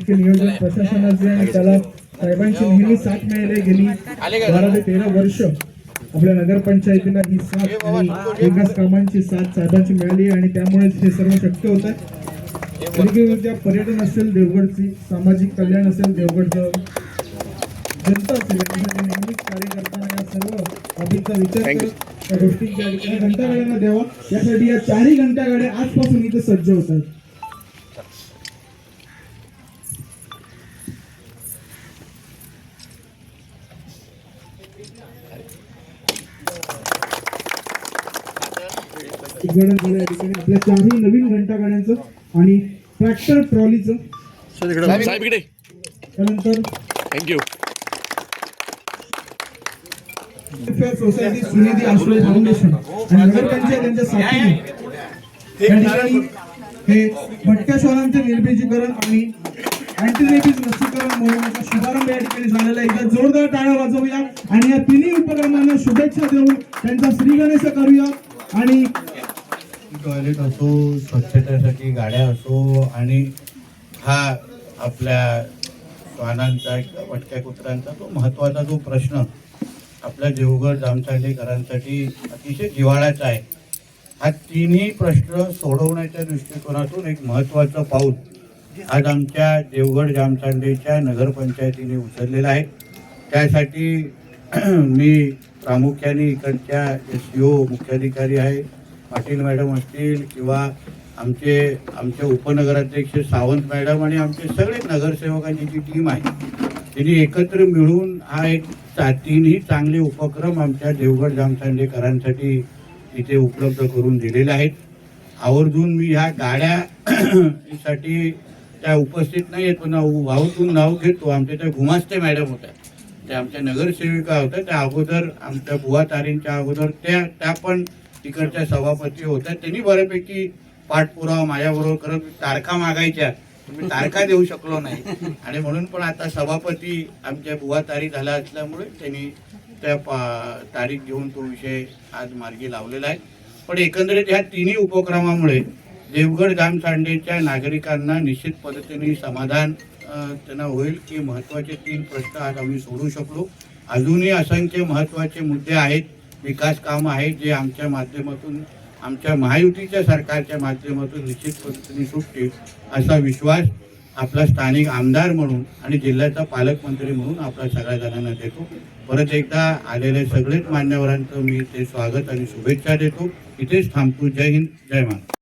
नियोजन प्रशासनाचे आणि त्याला साहेबांची नेहमी साथ मिळाली गेली 12 ते 13 वर्ष आपल्या नगरपंचायतीला ही साथ आणि विकास कामांची साथ साहेबांची मिळाली आणि त्यामुळेच हे सर्व शक्य होत आहे. पर्यटन असेल देवगडची, सामाजिक कल्याण असेल देवगडचं, जनता असेल यासाठी नेहमीच कार्य करताना या सर्व बाबींचा विचार करत त्या गोष्टींच्या घंटागाड्यांना द्यावा. यासाठी या 4ही घंटागाड्या आजपासून इथे सज्ज होत आहेत. आपल्या 4ही नवीन घंटागाड्यांचं आणि ट्रॅक्टर ट्रॉलीचं त्यानंतर थँक्यू सोसायटी सुनिधी आश्रय फाउंडेशन आणि नगरपंचायत यांच्या साथीने या ठिकाणी हे भटक्या श्वानांचे निर्बीजीकरण आणि अँटीरेबीज लसीकरण मोहिमेचा शुभारंभ या ठिकाणी झालेला आहे. एकदा जोरदार टाळ्या वाजवूया आणि या तिन्ही उपक्रमांना शुभेच्छा देऊन त्यांचा श्रीगणेश करूया. आणि टॉयलेट असो, स्वच्छतेसाठी गाड्या असो आणि हा आपल्या श्वानांचा किंवा भटक्या कुत्र्यांचा तो महत्त्वाचा जो प्रश्न आपल्या देवगड जामसांडेकरांसाठी अतिशय जिव्हाळ्याचा आहे. हा तिन्ही प्रश्न सोडवण्याच्या दृष्टिकोनातून एक महत्त्वाचं पाऊल आज आमच्या देवगड जामसांडेच्या नगरपंचायतीने उचललेला आहे. त्यासाठी मी प्रामुख्याने इकडच्या SEO मुख्याधिकारी आहे, पाटील मॅडम असतील किंवा आमचे उपनगराध्यक्ष सावंत मॅडम आणि आमचे सगळे नगरसेवकांची जी टीम आहे त्यांनी एकत्र मिळून हा एक तीनही चांगले उपक्रम आमच्या देवगड जामसांडेकरांसाठी इथे उपलब्ध करून दिलेले आहेत. आवर्जून मी ह्या गाड्यासाठी त्या उपस्थित नाही आहेत पण वाहतून नाव घेतो. आमच्या त्या गुमास्ते मॅडम होत्या, त्या आमच्या नगरसेविका होत्या, त्या अगोदर आमच्या बुवा तारींच्या अगोदर त्या पण तिकडच्या सभापती होत्या. त्यांनी बऱ्यापैकी पाठपुरावा माझ्याबरोबर करत तारखा मागायच्या, मी तारखा देऊ शकलो नाही आणि म्हणून पण आता सभापती आमच्या बुवा तारी झाला असल्यामुळे त्यांनी त्या तारीख घेऊन तो विषय आज मार्गी लावलेला आहे. पण एकंदरीत ह्या तिन्ही उपक्रमामुळे देवगड जामसांडेच्या नागरिकांना निश्चित पद्धतीने समाधान त्यांना होईल की महत्त्वाचे 3 प्रश्न आज आम्ही सोडू शकलो. अजूनही असंख्य महत्त्वाचे मुद्दे आहेत, विकास कामं आहेत जे आमच्या माध्यमातून आमच्या महायुतीच्या सरकारच्या माध्यमातून निश्चित पद्धतीने सुटतील असा विश्वास आपला स्थानिक आमदार म्हणून आणि जिल्ह्याचा पालकमंत्री म्हणून आपल्या सगळ्या जणांना देतो. परत एकदा आलेले सगळेच मान्यवरांचं मी ते स्वागत आणि शुभेच्छा देतो. इथेच थांबतो. जय हिंद, जय महाराष्ट्र.